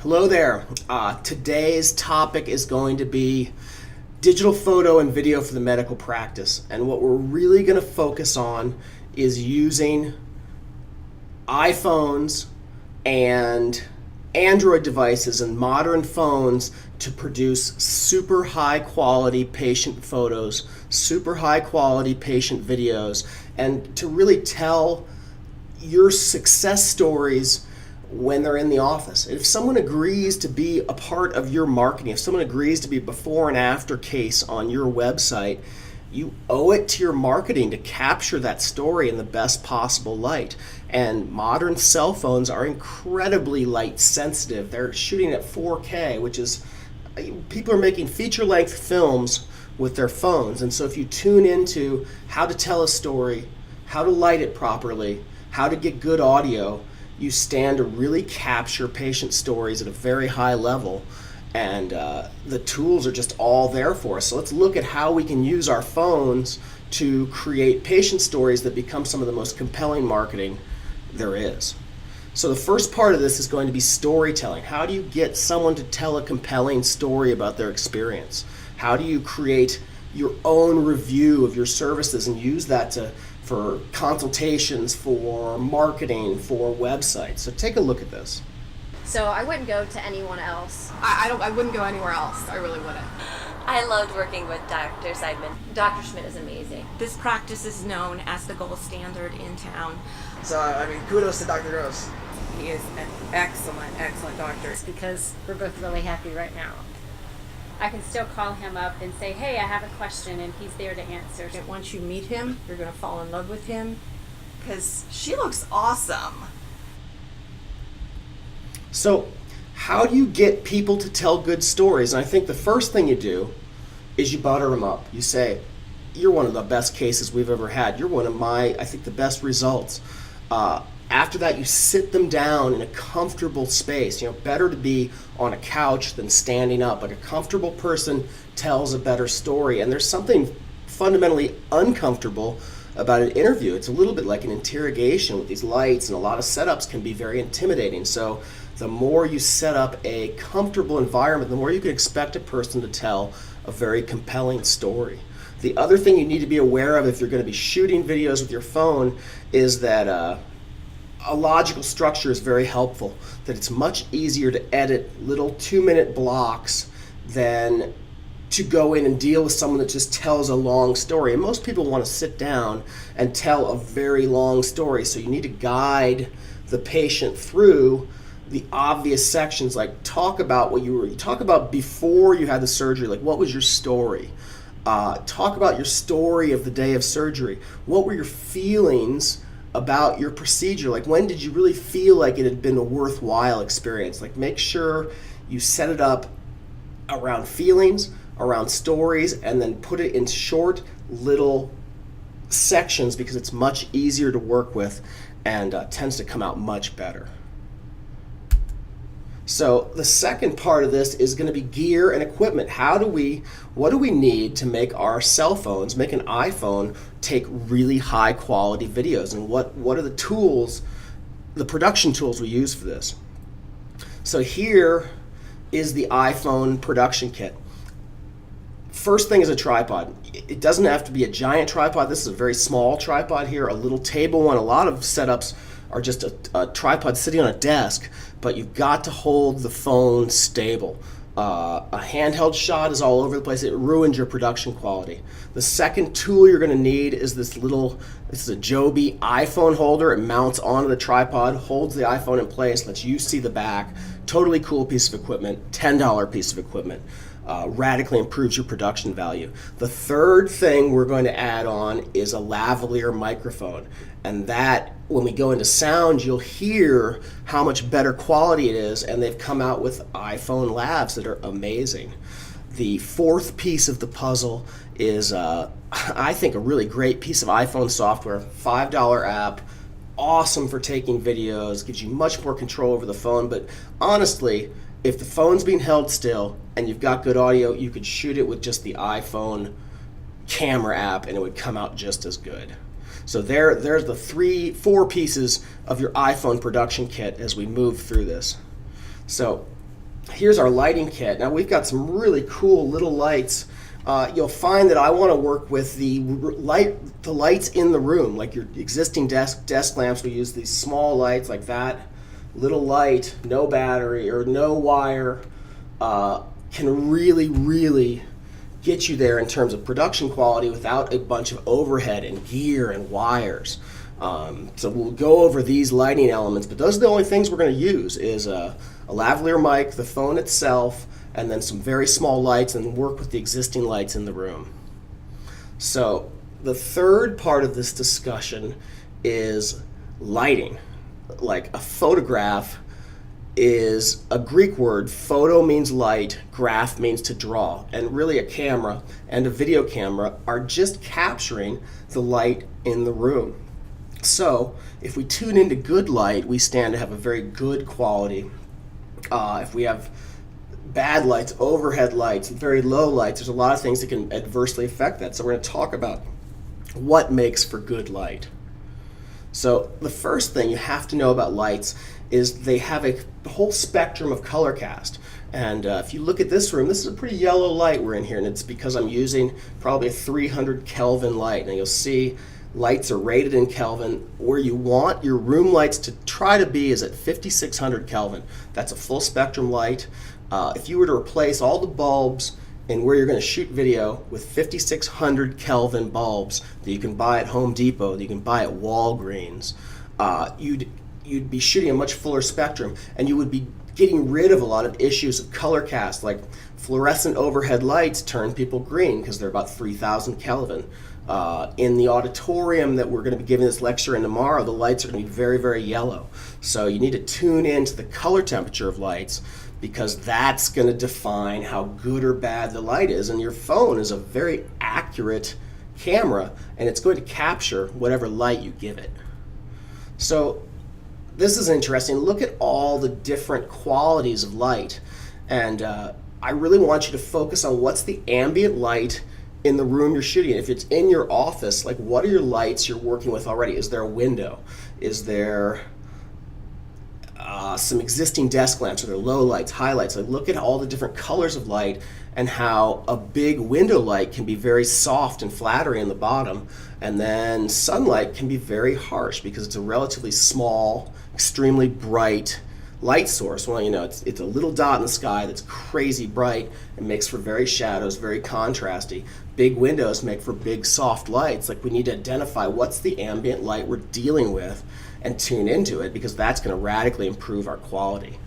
Hello there. Today's topic is going to be digital photo and video for the medical practice. And what we're really going to focus on is using iPhones and Android devices and modern phones to produce super high quality patient photos, super high quality patient videos, and to really tell your success stories when they're in the office. If someone agrees to be a part of your marketing, if someone agrees to be a before and after case on your website, you owe it to your marketing to capture that story in the best possible light. And modern cell phones are incredibly light sensitive. They're shooting at 4K, which is, people are making feature-length films with their phones. And so if you tune into how to tell a story, how to light it properly, how to get good audio, you stand to really capture patient stories at a very high level, and the tools are just all there for us. So let's look at how we can use our phones to create patient stories that become some of the most compelling marketing there is. So the first part of this is going to be storytelling. How do you get someone to tell a compelling story about their experience? How do you create your own review of your services and use that for consultations, for marketing, for websites? So take a look at this. So I wouldn't go to anyone else. I wouldn't go anywhere else. I really wouldn't. I loved working with Dr. Seidman. Dr. Schmidt is amazing. This practice is known as the gold standard in town. So, kudos to Dr. Gross. He is an excellent, excellent doctor. It's because we're both really happy right now. I can still call him up and say, hey, I have a question, and he's there to answer. And once you meet him, you're going to fall in love with him because she looks awesome. So how do you get people to tell good stories? And I think the first thing you do is you butter them up. You say, you're one of the best cases we've ever had. You're one of I think, the best results. After that, you sit them down in a comfortable space. Better to be on a couch than standing up. Like, a comfortable person tells a better story. And there's something fundamentally uncomfortable about an interview. It's a little bit like an interrogation with these lights, and a lot of setups can be very intimidating. So the more you set up a comfortable environment, the more you can expect a person to tell a very compelling story. The other thing you need to be aware of if you're going to be shooting videos with your phone is that a logical structure is very helpful, that it's much easier to edit little 2-minute blocks than to go in and deal with someone that just tells a long story. And most people want to sit down and tell a very long story, so you need to guide the patient through the obvious sections, like talk about what you talk about before you had the surgery, like what was your story? Talk about your story of the day of surgery. What were your feelings about your procedure? Like, when did you really feel like it had been a worthwhile experience? Like, make sure you set it up around feelings, around stories, and then put it in short little sections, because it's much easier to work with and tends to come out much better. So the second part of this is going to be gear and equipment. What do we need to make our cell phones, make an iPhone, take really high quality videos? And what are the tools, the production tools we use for this? So here is the iPhone production kit. First thing is a tripod. It doesn't have to be a giant tripod. This is a very small tripod here, a little table one. A lot of setups are just a tripod sitting on a desk, but you've got to hold the phone stable. A handheld shot is all over the place. It ruins your production quality. The second tool you're going to need is this is a Joby iPhone holder. It mounts onto the tripod, holds the iPhone in place, lets you see the back. Totally cool piece of equipment, $10 piece of equipment. Radically improves your production value. The third thing we're going to add on is a lavalier microphone, and that, when we go into sound, you'll hear how much better quality it is, and they've come out with iPhone lavs that are amazing. The fourth piece of the puzzle is, I think, a really great piece of iPhone software, $5 app, awesome for taking videos, gives you much more control over the phone, but honestly, if the phone's being held still and you've got good audio, you could shoot it with just the iPhone camera app and it would come out just as good. So there's the 4 pieces of your iPhone production kit as we move through this. So here's our lighting kit. Now we've got some really cool little lights. You'll find that I want to work with the lights in the room, like your existing desk lamps. We use these small lights like that. Little light, no battery or no wire, can really get you there in terms of production quality without a bunch of overhead and gear and wires. So we'll go over these lighting elements, but those are the only things we're going to use is a lavalier mic, the phone itself, and then some very small lights, and work with the existing lights in the room. So the third part of this discussion is lighting. Like a photograph is a Greek word. Photo means light, graph means to draw, and really a camera and a video camera are just capturing the light in the room. So if we tune into good light, we stand to have a very good quality. If we have bad lights, overhead lights, very low lights, there's a lot of things that can adversely affect that. So we're going to talk about what makes for good light. So the first thing you have to know about lights is they have a whole spectrum of color cast. And if you look at this room, this is a pretty yellow light we're in here, and it's because I'm using probably a 300 Kelvin light. And you'll see lights are rated in Kelvin. Where you want your room lights to try to be is at 5600 Kelvin. That's a full spectrum light. If you were to replace all the bulbs in where you're going to shoot video with 5600 Kelvin bulbs that you can buy at Home Depot, that you can buy at Walgreens, you'd be shooting a much fuller spectrum, and you would be getting rid of a lot of issues of color cast, like fluorescent overhead lights turn people green because they're about 3000 Kelvin. In the auditorium that we're going to be giving this lecture in tomorrow, the lights are going to be very yellow. So you need to tune into the color temperature of lights, because that's going to define how good or bad the light is. And your phone is a very accurate camera, and it's going to capture whatever light you give it. So this is interesting. Look at all the different qualities of light. And I really want you to focus on what's the ambient light in the room you're shooting. If it's in your office, like what are your lights you're working with already? Is there a window? Is there some existing desk lamps? Are there low lights, highlights? Like look at all the different colors of light and how a big window light can be very soft and flattering in the bottom, and then sunlight can be very harsh because it's a relatively small, extremely bright light source. Well, you know, it's a little dot in the sky that's crazy bright and makes for very shadows, very contrasty. Big windows make for big soft lights. Like we need to identify what's the ambient light we're dealing with and tune into it, because that's going to radically improve our quality.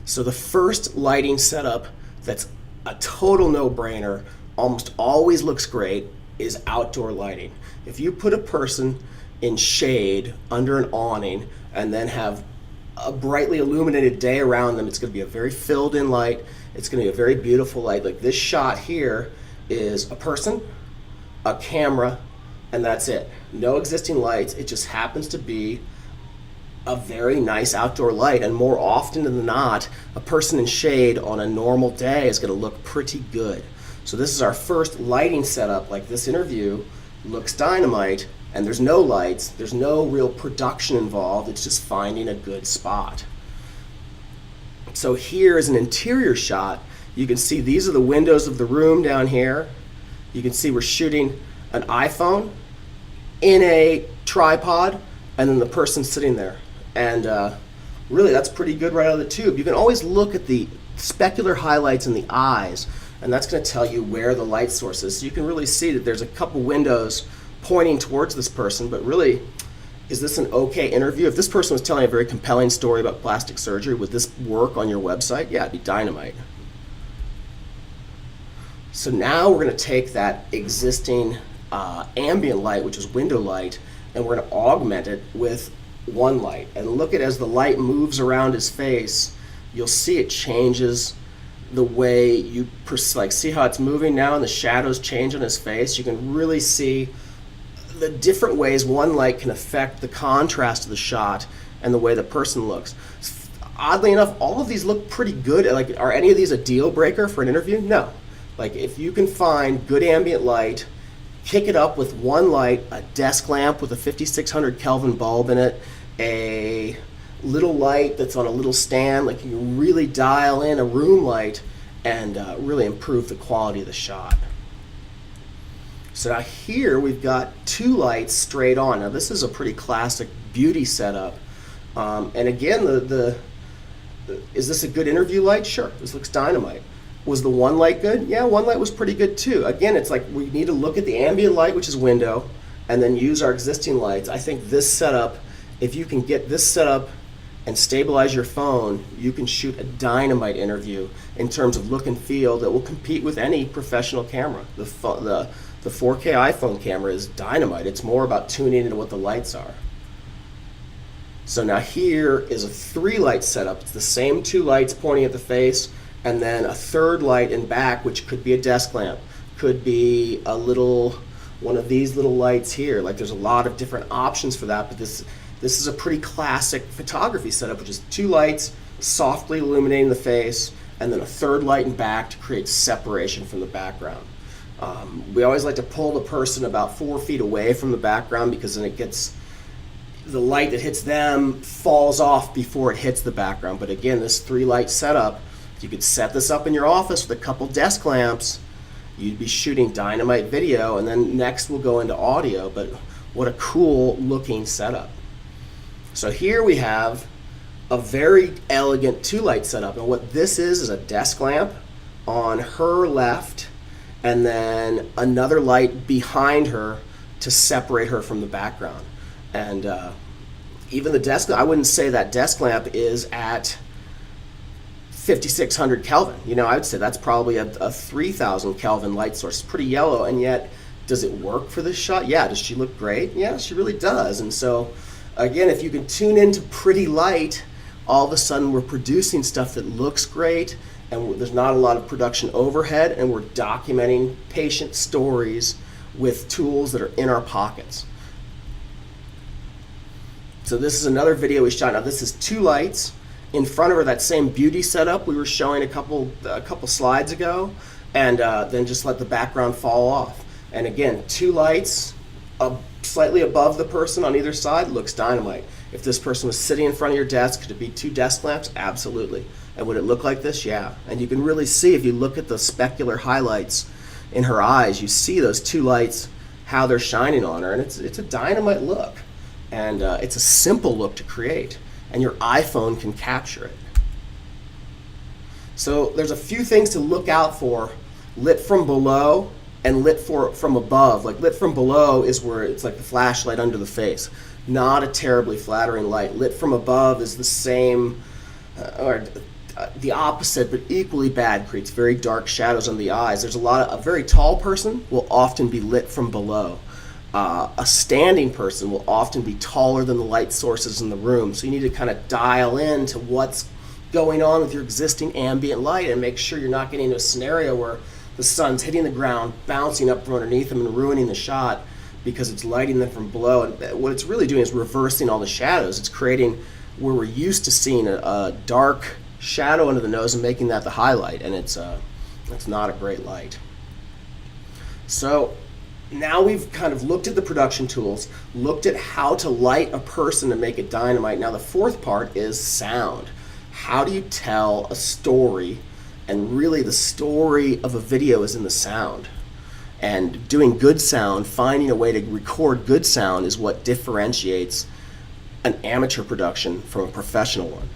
So the first lighting setup that's a total no-brainer, almost always looks great, is outdoor lighting. If you put a person in shade under an awning and then have a brightly illuminated day around them, it's going to be a very filled in light. It's going to be a very beautiful light. Like this shot here is a person, a camera, and that's it. No existing lights. It just happens to be a very nice outdoor light, and more often than not, a person in shade on a normal day is going to look pretty good. So this is our first lighting setup. Like this interview looks dynamite, and there's no lights, there's no real production involved, it's just finding a good spot. So here is an interior shot. You can see these are the windows of the room down here. You can see we're shooting an iPhone in a tripod, and then the person sitting there. And really that's pretty good right out of the tube. You can always look at the specular highlights in the eyes, and that's going to tell you where the light source is. So you can really see that there's a couple windows pointing towards this person, but really, is this an okay interview? If this person was telling a very compelling story about plastic surgery, would this work on your website? Yeah, it'd be dynamite. So now we're going to take that existing ambient light, which is window light, and we're going to augment it with one light. And look at as the light moves around his face, you'll see it changes the way you like see how it's moving now, and the shadows change on his face. You can really see the different ways one light can affect the contrast of the shot and the way the person looks. Oddly enough, all of these look pretty good. Like, are any of these a deal breaker for an interview? No. Like, if you can find good ambient light, kick it up with one light, a desk lamp with a 5600 Kelvin bulb in it, a little light that's on a little stand. Like you can really dial in a room light and really improve the quality of the shot. So now here we've got 2 lights straight on. Now this is a pretty classic beauty setup. And again, is this a good interview light? Sure, this looks dynamite. Was the one light good? Yeah, one light was pretty good too. Again, it's like we need to look at the ambient light, which is window, and then use our existing lights. I think this setup, if you can get this setup and stabilize your phone, you can shoot a dynamite interview in terms of look and feel that will compete with any professional camera. The 4K iPhone camera is dynamite. It's more about tuning into what the lights are. So now here is a 3-light setup. It's the same 2 lights pointing at the face, and then a 3rd light in back, which could be a desk lamp, could be one of these little lights here. Like there's a lot of different options for that, but this is a pretty classic photography setup, which is 2 lights softly illuminating the face, and then a 3rd light in back to create separation from the background. We always like to pull the person about 4 feet away from the background, because then the light that hits them falls off before it hits the background. But again, this 3-light setup, you could set this up in your office with a couple desk lamps. You'd be shooting dynamite video, and then next we'll go into audio. But what a cool looking setup. So here we have a very elegant 2-light setup, and what this is a desk lamp on her left, and then another light behind her to separate her from the background. And even the desk, I wouldn't say that desk lamp is at 5600 Kelvin. I would say that's probably a 3000 Kelvin light source. It's pretty yellow, and yet does it work for this shot? Yeah. Does she look great? Yeah, she really does. And so again, if you can tune into pretty light, all of a sudden we're producing stuff that looks great, and there's not a lot of production overhead, and we're documenting patient stories with tools that are in our pockets. So this is another video we shot. Now this is 2 lights in front of her, that same beauty setup we were showing a couple slides ago, and then just let the background fall off. And again, 2 lights slightly above the person on either side, looks dynamite. If this person was sitting in front of your desk, could it be 2 desk lamps? Absolutely. And would it look like this? Yeah. And you can really see, if you look at the specular highlights in her eyes, you see those 2 lights, how they're shining on her, and it's a dynamite look. And it's a simple look to create, and your iPhone can capture it. So there's a few things to look out for: lit from below and lit from above. Like lit from below is where it's like the flashlight under the face. Not a terribly flattering light. Lit from above is the same, or the opposite, but equally bad. Creates very dark shadows on the eyes. A very tall person will often be lit from below. A standing person will often be taller than the light sources in the room. So you need to kind of dial in to what's going on with your existing ambient light and make sure you're not getting into a scenario where the sun's hitting the ground, bouncing up from underneath them and ruining the shot because it's lighting them from below. And what it's really doing is reversing all the shadows. It's creating where we're used to seeing a dark shadow under the nose and making that the highlight, and it's not a great light. So now we've kind of looked at the production tools, looked at how to light a person to make it dynamite. Now the 4th part is sound. How do you tell a story? And really the story of a video is in the sound. And doing good sound, finding a way to record good sound, is what differentiates an amateur production from a professional one.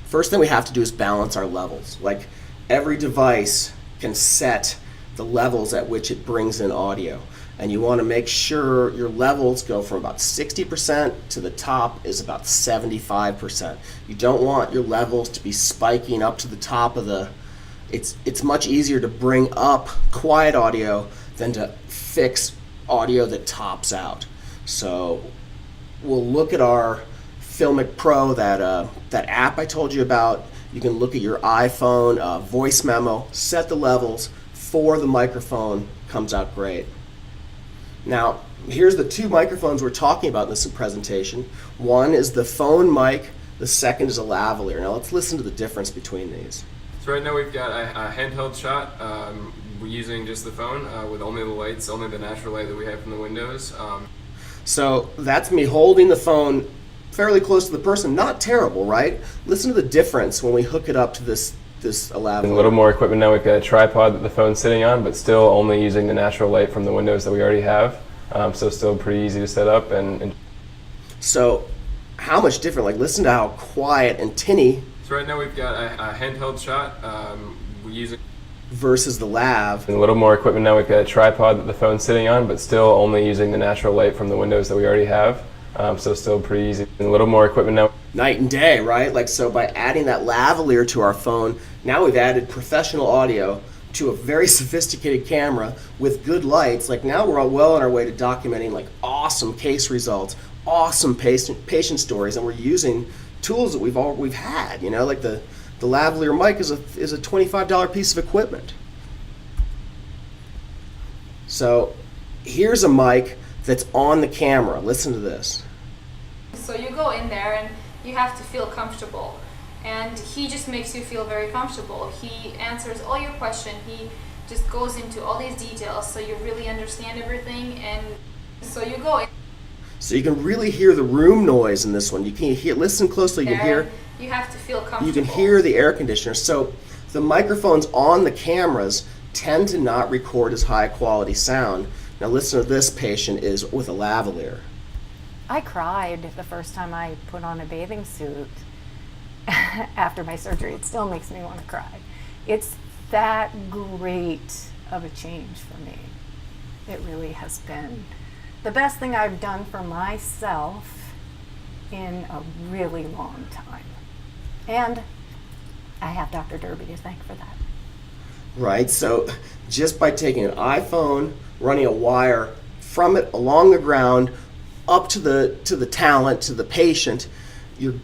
First thing we have to do is balance our levels. Like every device can set the levels at which it brings in audio, and you want to make sure your levels go from about 60% to the top is about 75%. You don't want your levels to be spiking up to the top of the. It's much easier to bring up quiet audio than to fix audio that tops out. So we'll look at our Filmic Pro, that app I told you about. You can look at your iPhone, voice memo, set the levels for the microphone, comes out great. Now, here's the 2 microphones we're talking about in this presentation. One is the phone mic, the second is a lavalier. Now let's listen to the difference between these. So right now we've got a handheld shot. We're using just the phone with only the lights, only the natural light that we have from the windows. So that's me holding the phone fairly close to the person. Not terrible, right? Listen to the difference when we hook it up to this lavalier. A little more equipment now. We've got a tripod that the phone's sitting on, but still only using the natural light from the windows that we already have. So still pretty easy to set up. And so how much different? Like, listen to how quiet and tinny. So right now we've got a handheld shot. We're using versus the lav. a little more equipment now. We've got a tripod that the phone's sitting on, but still only using the natural light from the windows that we already have. So still pretty easy. And a little more equipment now. Night and day, right? Like, so by adding that lavalier to our phone, now we've added professional audio to a very sophisticated camera with good lights. Like, now we're well on our way to documenting like awesome case results, awesome patient stories, and we're using tools that we've had. You know, like the lavalier mic is a $25 piece of equipment. So here's a mic that's on the camera. Listen to this. So you go in there and you have to feel comfortable, and he just makes you feel very comfortable. He answers all your questions. He just goes into all these details so you really understand everything. And so you go in. So you can really hear the room noise in this one. You can hear, listen closely, you can there, hear. You have to feel comfortable. You can hear the air conditioner. So the microphones on the cameras tend to not record as high quality sound. Now listen to this patient is with a lavalier. I cried the first time I put on a bathing suit after my surgery. It still makes me want to cry. It's that great of a change for me. It really has been the best thing I've done for myself in a really long time. And I have Dr. Derby to thank for that. Right, so just by taking an iPhone, running a wire from it along the ground up to the talent, to the patient, you've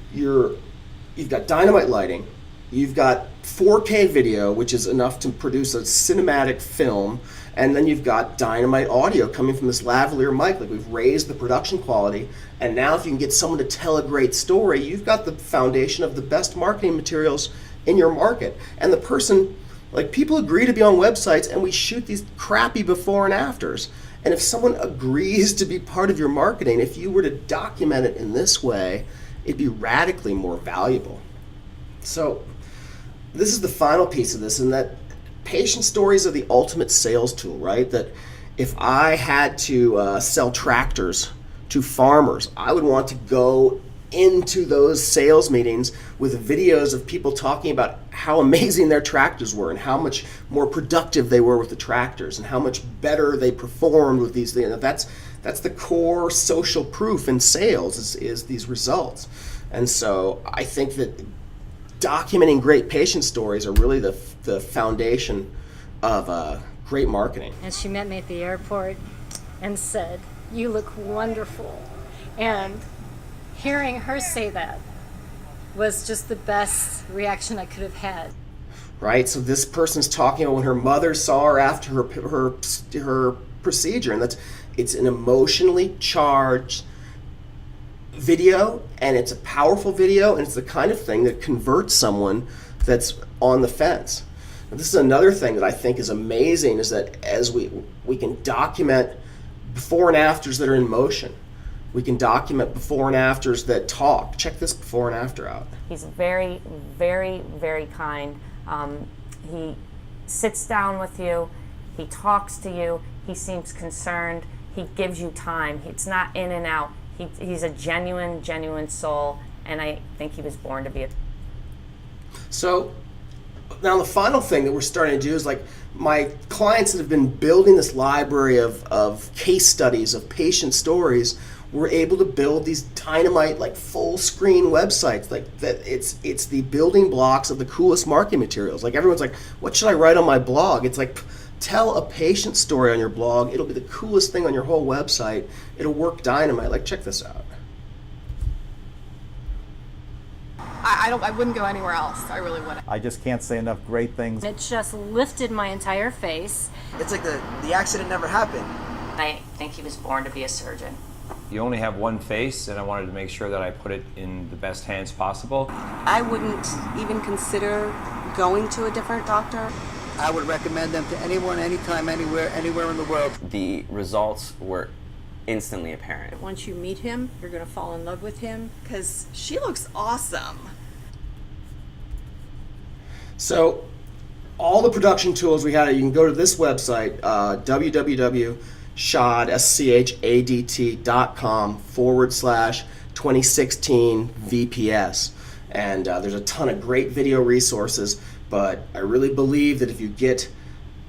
got dynamite lighting, you've got 4K video, which is enough to produce a cinematic film, and then you've got dynamite audio coming from this lavalier mic. Like, we've raised the production quality, and now if you can get someone to tell a great story, you've got the foundation of the best marketing materials in your market. And the person, like, people agree to be on websites, and we shoot these crappy before and afters. And if someone agrees to be part of your marketing, if you were to document it in this way, it'd be radically more valuable. So this is the final piece of this, in that patient stories are the ultimate sales tool, right? That if I had to sell tractors to farmers, I would want to go into those sales meetings with videos of people talking about how amazing their tractors were and how much more productive they were with the tractors and how much better they performed with these things. That's the core social proof in sales is these results. And so I think that documenting great patient stories are really the foundation of great marketing. And she met me at the airport and said, "You look wonderful." And hearing her say that was just the best reaction I could have had. Right, so this person's talking about when her mother saw her after her procedure, and it's an emotionally charged video, and it's a powerful video, and it's the kind of thing that converts someone that's on the fence. And this is another thing that I think is amazing, is that as we can document before and afters that are in motion. We can document before and afters that talk. Check this before and after out. He's very, very, very kind. He sits down with you, he talks to you, he seems concerned, he gives you time. It's not in and out. He's a genuine soul, and I think he was born to be a... So now the final thing that we're starting to do is, like, my clients that have been building this library of case studies of patient stories, we're able to build these dynamite, like, full screen websites. Like, that it's the building blocks of the coolest marketing materials. Like, everyone's like, what should I write on my blog? It's like, tell a patient story on your blog. It'll be the coolest thing on your whole website. It'll work dynamite. Like, check this out. I wouldn't go anywhere else. I really wouldn't. I just can't say enough great things. It just lifted my entire face. It's like the accident never happened. I think he was born to be a surgeon. You only have one face, and I wanted to make sure that I put it in the best hands possible. I wouldn't even consider going to a different doctor. I would recommend them to anyone, anytime, anywhere in the world. The results were instantly apparent. Once you meet him, you're going to fall in love with him because she looks awesome. So, all the production tools we had, you can go to this website, www.shadd.com/2016 VPS. And there's a ton of great video resources, but I really believe that if you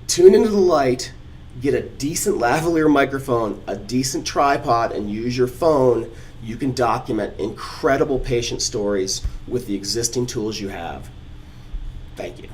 tune into the light, get a decent lavalier microphone, a decent tripod, and use your phone, you can document incredible patient stories with the existing tools you have. Thank you.